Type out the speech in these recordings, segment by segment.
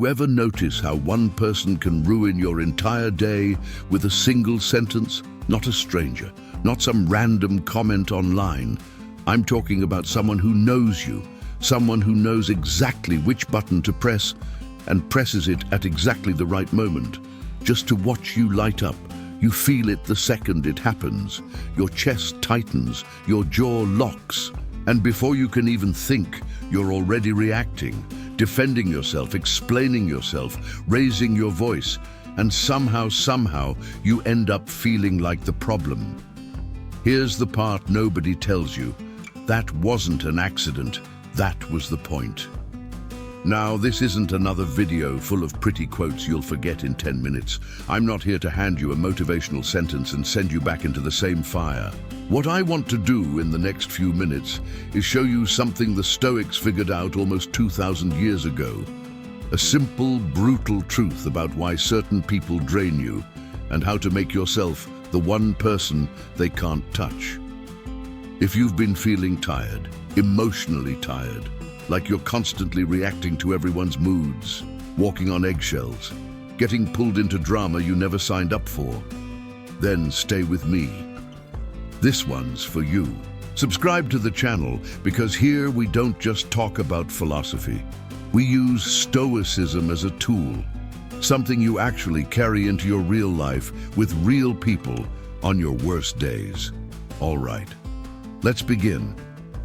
you ever notice how one person can ruin your entire day with a single sentence? Not a stranger, not some random comment online. I'm talking about someone who knows you, someone who knows exactly which button to press and presses it at exactly the right moment, just to watch you light up. You feel it the second it happens. Your chest tightens, your jaw locks, and before you can even think, you're already reacting, defending yourself, explaining yourself, raising your voice, and somehow you end up feeling like the problem. Here's the part nobody tells you. That wasn't an accident, that was the point. Now, this isn't another video full of pretty quotes you'll forget in 10 minutes. I'm not here to hand you a motivational sentence and send you back into the same fire. What I want to do in the next few minutes is show you something the Stoics figured out almost 2,000 years ago. A simple, brutal truth about why certain people drain you and how to make yourself the one person they can't touch. If you've been feeling tired, emotionally tired, like you're constantly reacting to everyone's moods, walking on eggshells, getting pulled into drama you never signed up for, then stay with me. This one's for you. Subscribe to the channel because here we don't just talk about philosophy. We use Stoicism as a tool, something you actually carry into your real life with real people on your worst days. All right, let's begin.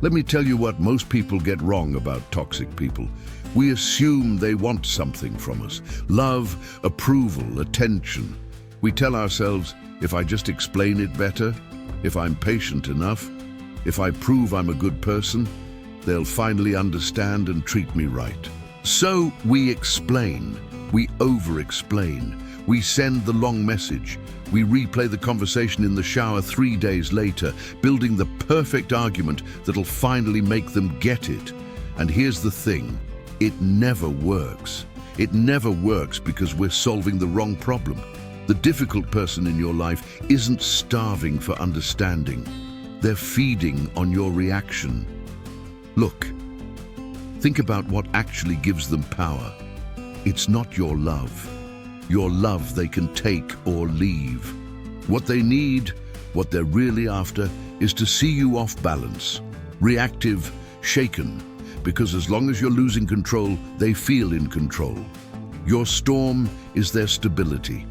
Let me tell you what most people get wrong about toxic people. We assume they want something from us. Love, approval, attention. We tell ourselves, if I just explain it better, if I'm patient enough, if I prove I'm a good person, they'll finally understand and treat me right. So we explain, we over-explain, we send the long message, we replay the conversation in the shower 3 days later, building the perfect argument that'll finally make them get it. And here's the thing, it never works. It never works because we're solving the wrong problem. The difficult person in your life isn't starving for understanding. They're feeding on your reaction. Look, think about what actually gives them power. It's not your love. Your love they can take or leave. What they need, what they're really after, is to see you off balance, reactive, shaken, because as long as you're losing control, they feel in control. Your storm is their stability.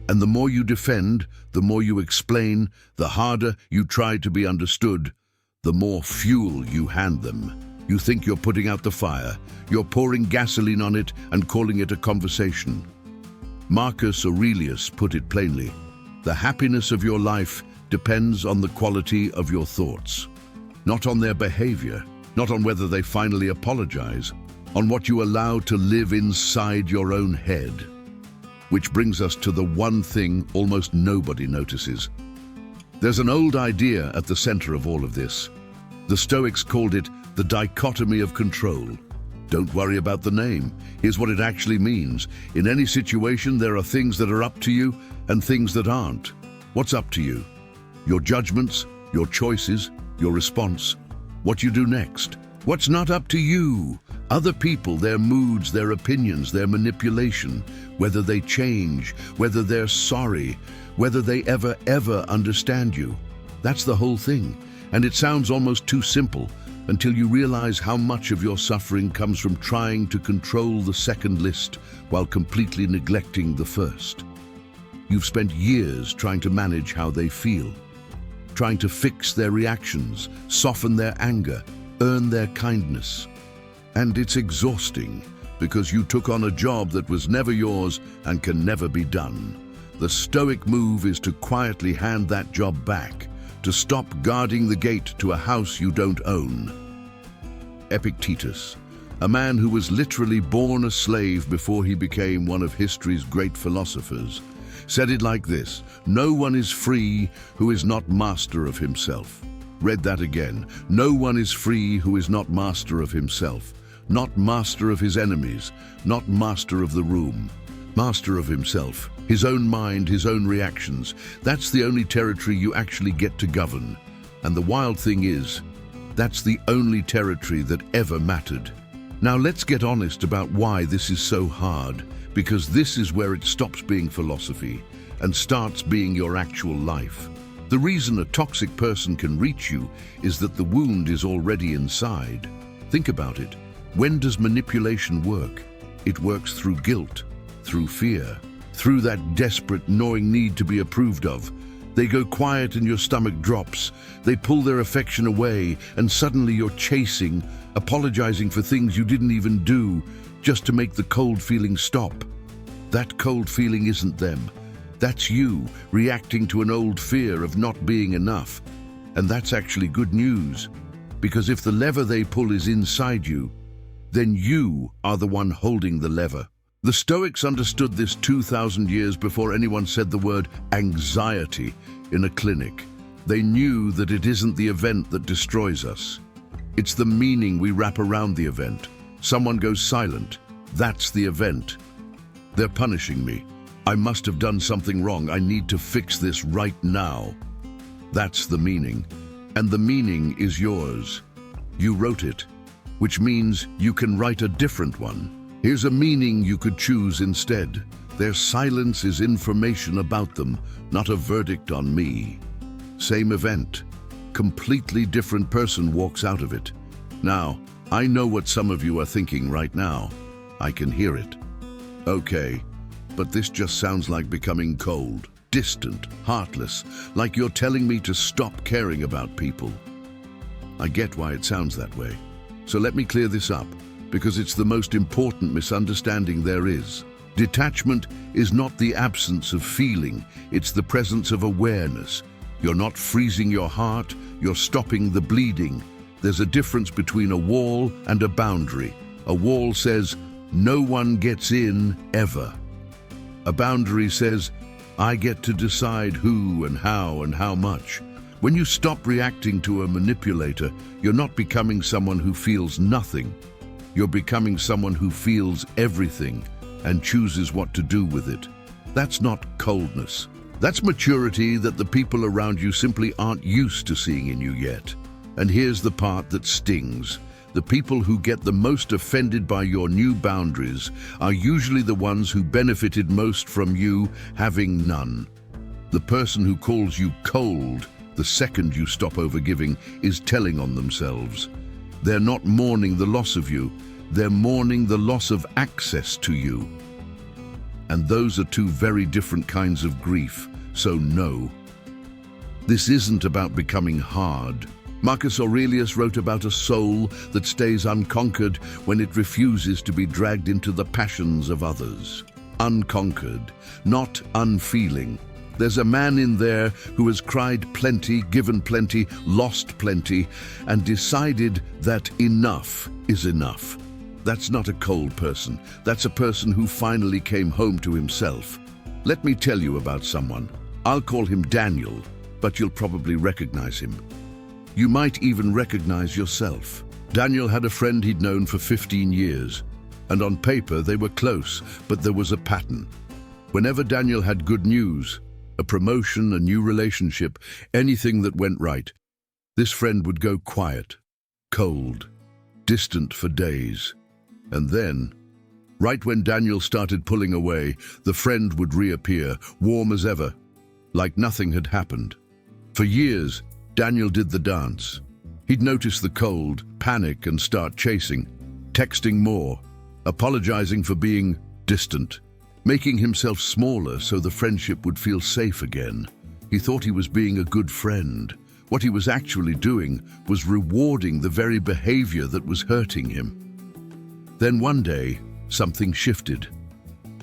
And the more you defend, the more you explain, the harder you try to be understood, the more fuel you hand them. You think you're putting out the fire, you're pouring gasoline on it and calling it a conversation. Marcus Aurelius put it plainly, the happiness of your life depends on the quality of your thoughts, not on their behavior, not on whether they finally apologize, on what you allow to live inside your own head. Which brings us to the one thing almost nobody notices. There's an old idea at the center of all of this. The Stoics called it the dichotomy of control. Don't worry about the name. Here's what it actually means. In any situation, there are things that are up to you and things that aren't. What's up to you? Your judgments, your choices, your response, what you do next. What's not up to you? Other people, their moods, their opinions, their manipulation, whether they change, whether they're sorry, whether they ever understand you. That's the whole thing. And it sounds almost too simple until you realize how much of your suffering comes from trying to control the second list while completely neglecting the first. You've spent years trying to manage how they feel, trying to fix their reactions, soften their anger, earn their kindness. And it's exhausting because you took on a job that was never yours and can never be done. The Stoic move is to quietly hand that job back, to stop guarding the gate to a house you don't own. Epictetus, a man who was literally born a slave before he became one of history's great philosophers, said it like this: no one is free who is not master of himself. Read that again. No one is free who is not master of himself, not master of his enemies, not master of the room. Master of himself, his own mind, his own reactions. That's the only territory you actually get to govern. And the wild thing is, that's the only territory that ever mattered. Now let's get honest about why this is so hard, because this is where it stops being philosophy and starts being your actual life. The reason a toxic person can reach you is that the wound is already inside. Think about it. When does manipulation work? It works through guilt, through fear, through that desperate, gnawing need to be approved of. They go quiet and your stomach drops. They pull their affection away and suddenly you're chasing, apologizing for things you didn't even do, just to make the cold feeling stop. That cold feeling isn't them. That's you reacting to an old fear of not being enough. And that's actually good news, because if the lever they pull is inside you, then you are the one holding the lever. The Stoics understood this 2,000 years before anyone said the word anxiety in a clinic. They knew that it isn't the event that destroys us. It's the meaning we wrap around the event. Someone goes silent. That's the event. They're punishing me. I must have done something wrong. I need to fix this right now. That's the meaning. And the meaning is yours. You wrote it, which means you can write a different one. Here's a meaning you could choose instead. Their silence is information about them, not a verdict on me. Same event. Completely different person walks out of it. Now, I know what some of you are thinking right now. I can hear it. Okay, but this just sounds like becoming cold, distant, heartless, like you're telling me to stop caring about people. I get why it sounds that way. So let me clear this up, because it's the most important misunderstanding there is. Detachment is not the absence of feeling, it's the presence of awareness. You're not freezing your heart, you're stopping the bleeding. There's a difference between a wall and a boundary. A wall says, no one gets in, ever. A boundary says, I get to decide who and how much. When you stop reacting to a manipulator, you're not becoming someone who feels nothing. You're becoming someone who feels everything and chooses what to do with it. That's not coldness. That's maturity that the people around you simply aren't used to seeing in you yet. And here's the part that stings. The people who get the most offended by your new boundaries are usually the ones who benefited most from you having none. The person who calls you cold the second you stop overgiving is telling on themselves. They're not mourning the loss of you, they're mourning the loss of access to you. And those are two very different kinds of grief, so no. This isn't about becoming hard. Marcus Aurelius wrote about a soul that stays unconquered when it refuses to be dragged into the passions of others. Unconquered, not unfeeling. There's a man in there who has cried plenty, given plenty, lost plenty, and decided that enough is enough. That's not a cold person. That's a person who finally came home to himself. Let me tell you about someone. I'll call him Daniel, but you'll probably recognize him. You might even recognize yourself. Daniel had a friend he'd known for 15 years, and on paper they were close, but there was a pattern. Whenever Daniel had good news, a promotion, a new relationship, anything that went right, this friend would go quiet, cold, distant for days. And then, right when Daniel started pulling away, the friend would reappear, warm as ever, like nothing had happened. For years, Daniel did the dance. He'd notice the cold, panic, and start chasing, texting more, apologizing for being distant, making himself smaller so the friendship would feel safe again. He thought he was being a good friend. What he was actually doing was rewarding the very behavior that was hurting him. Then one day, something shifted.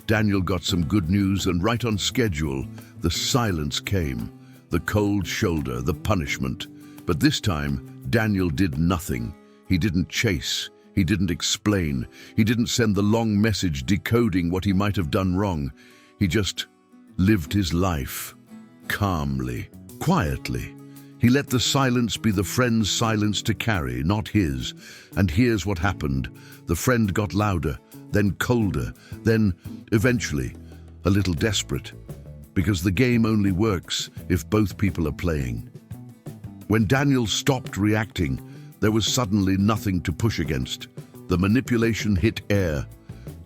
Daniel got some good news, and right on schedule, the silence came. The cold shoulder, the punishment. But this time, Daniel did nothing. He didn't chase. He didn't explain. He didn't send the long message decoding what he might have done wrong. He just lived his life, calmly, quietly. He let the silence be the friend's silence to carry, not his. And here's what happened. The friend got louder, then colder, then, eventually, a little desperate. Because the game only works if both people are playing. When Daniel stopped reacting, there was suddenly nothing to push against. The manipulation hit air.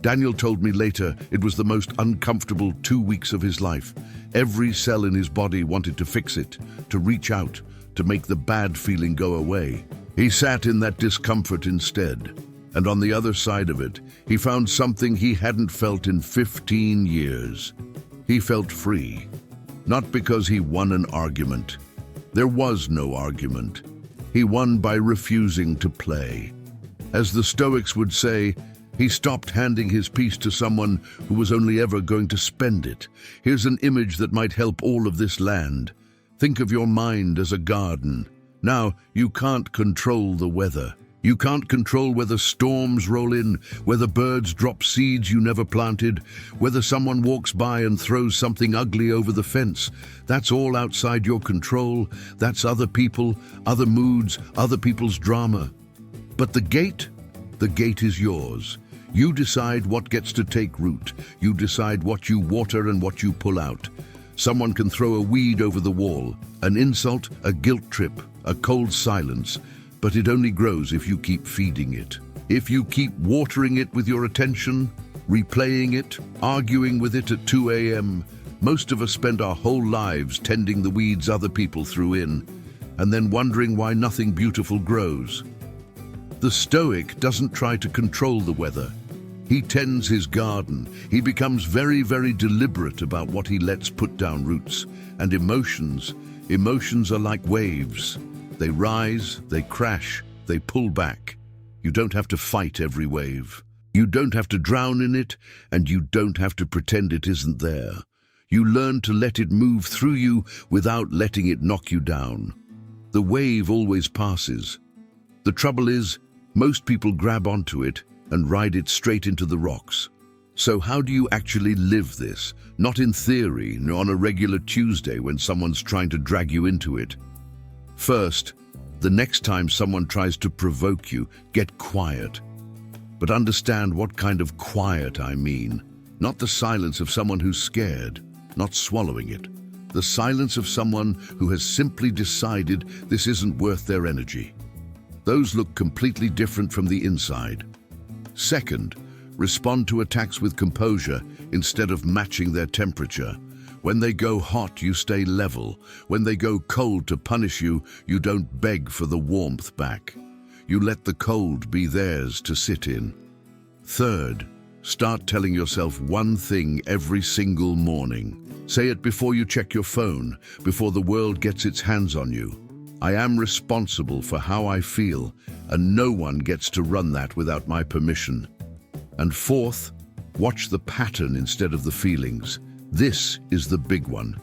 Daniel told me later it was the most uncomfortable 2 weeks of his life. Every cell in his body wanted to fix it, to reach out, to make the bad feeling go away. He sat in that discomfort instead. And on the other side of it, he found something he hadn't felt in 15 years. He felt free. Not because he won an argument. There was no argument. He won by refusing to play. As the Stoics would say, he stopped handing his peace to someone who was only ever going to spend it. Here's an image that might help all of this land. Think of your mind as a garden. Now, you can't control the weather. You can't control whether storms roll in, whether birds drop seeds you never planted, whether someone walks by and throws something ugly over the fence. That's all outside your control. That's other people, other moods, other people's drama. But the gate is yours. You decide what gets to take root. You decide what you water and what you pull out. Someone can throw a weed over the wall, an insult, a guilt trip, a cold silence. But it only grows if you keep feeding it. If you keep watering it with your attention, replaying it, arguing with it at 2 a.m., most of us spend our whole lives tending the weeds other people threw in, and then wondering why nothing beautiful grows. The Stoic doesn't try to control the weather. He tends his garden. He becomes very, very deliberate about what he lets put down roots. And emotions are like waves. They rise, they crash, they pull back. You don't have to fight every wave. You don't have to drown in it, and you don't have to pretend it isn't there. You learn to let it move through you without letting it knock you down. The wave always passes. The trouble is, most people grab onto it and ride it straight into the rocks. So how do you actually live this? Not in theory, nor on a regular Tuesday when someone's trying to drag you into it. First, the next time someone tries to provoke you, get quiet. But understand what kind of quiet I mean. Not the silence of someone who's scared, not swallowing it. The silence of someone who has simply decided this isn't worth their energy. Those look completely different from the inside. Second, respond to attacks with composure instead of matching their temperature. When they go hot, you stay level. When they go cold to punish you, you don't beg for the warmth back. You let the cold be theirs to sit in. Third, start telling yourself one thing every single morning. Say it before you check your phone, before the world gets its hands on you. I am responsible for how I feel, and no one gets to run that without my permission. And fourth, watch the pattern instead of the feelings. This is the big one.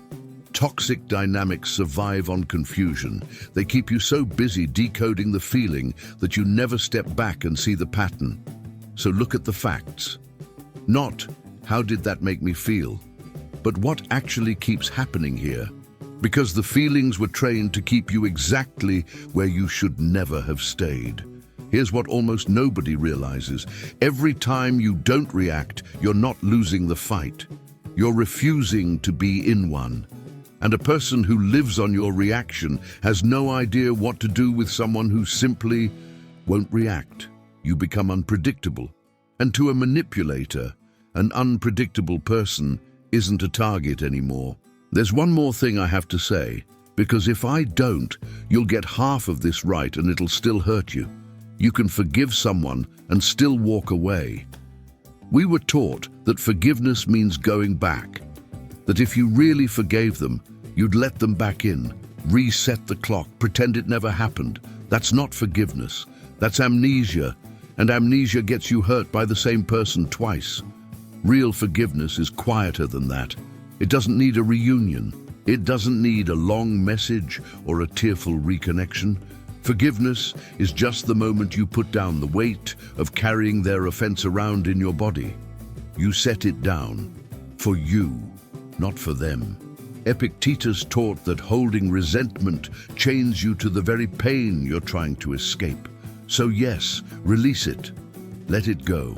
Toxic dynamics survive on confusion. They keep you so busy decoding the feeling that you never step back and see the pattern. So look at the facts. Not, how did that make me feel? But what actually keeps happening here? Because the feelings were trained to keep you exactly where you should never have stayed. Here's what almost nobody realizes. Every time you don't react, you're not losing the fight. You're refusing to be in one. And a person who lives on your reaction has no idea what to do with someone who simply won't react. You become unpredictable. And to a manipulator, an unpredictable person isn't a target anymore. There's one more thing I have to say, because if I don't, you'll get half of this right and it'll still hurt you. You can forgive someone and still walk away. We were taught that forgiveness means going back, that if you really forgave them, you'd let them back in, reset the clock, pretend it never happened. That's not forgiveness. That's amnesia, and amnesia gets you hurt by the same person twice. Real forgiveness is quieter than that. It doesn't need a reunion. It doesn't need a long message or a tearful reconnection. Forgiveness is just the moment you put down the weight of carrying their offense around in your body. You set it down for you, not for them. Epictetus taught that holding resentment chains you to the very pain you're trying to escape. So yes, release it. Let it go.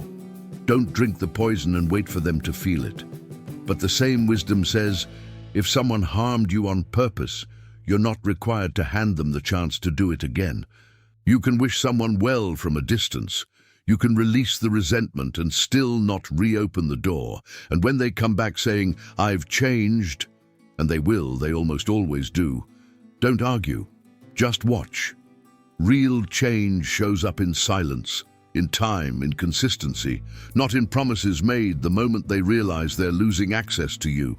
Don't drink the poison and wait for them to feel it. But the same wisdom says, if someone harmed you on purpose, you're not required to hand them the chance to do it again. You can wish someone well from a distance. You can release the resentment and still not reopen the door. And when they come back saying, "I've changed," and they will, they almost always do, don't argue. Just watch. Real change shows up in silence, in time, in consistency, not in promises made the moment they realize they're losing access to you.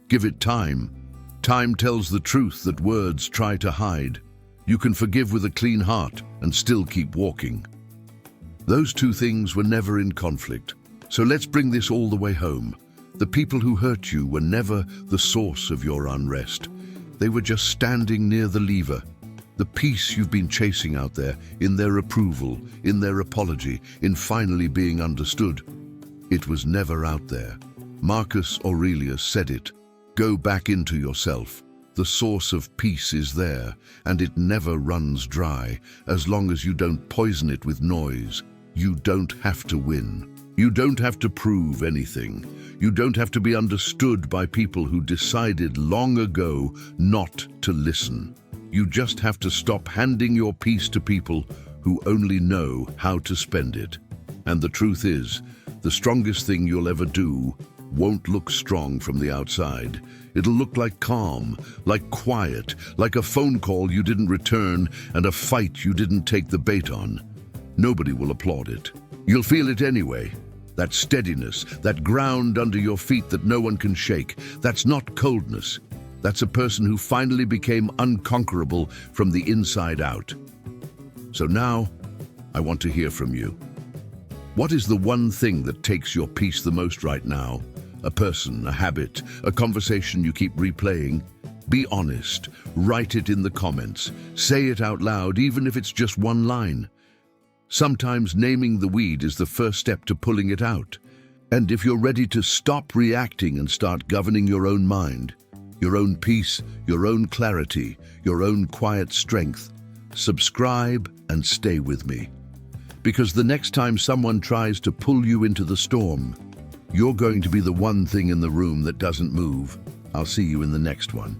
Give it time. Time tells the truth that words try to hide. You can forgive with a clean heart and still keep walking. Those two things were never in conflict. So let's bring this all the way home. The people who hurt you were never the source of your unrest. They were just standing near the lever. The peace you've been chasing out there, in their approval, in their apology, in finally being understood. It was never out there. Marcus Aurelius said it. Go back into yourself. The source of peace is there, and it never runs dry, as long as you don't poison it with noise. You don't have to win. You don't have to prove anything. You don't have to be understood by people who decided long ago not to listen. You just have to stop handing your peace to people who only know how to spend it. And the truth is, the strongest thing you'll ever do won't look strong from the outside. It'll look like calm, like quiet, like a phone call you didn't return and a fight you didn't take the bait on. Nobody will applaud it. You'll feel it anyway. That steadiness, that ground under your feet that no one can shake, that's not coldness. That's a person who finally became unconquerable from the inside out. So now, I want to hear from you. What is the one thing that takes your peace the most right now? A person, a habit, a conversation you keep replaying? Be honest. Write it in the comments. Say it out loud, even if it's just one line. Sometimes naming the weed is the first step to pulling it out. And if you're ready to stop reacting and start governing your own mind, your own peace, your own clarity, your own quiet strength, subscribe and stay with me. Because the next time someone tries to pull you into the storm, you're going to be the one thing in the room that doesn't move. I'll see you in the next one.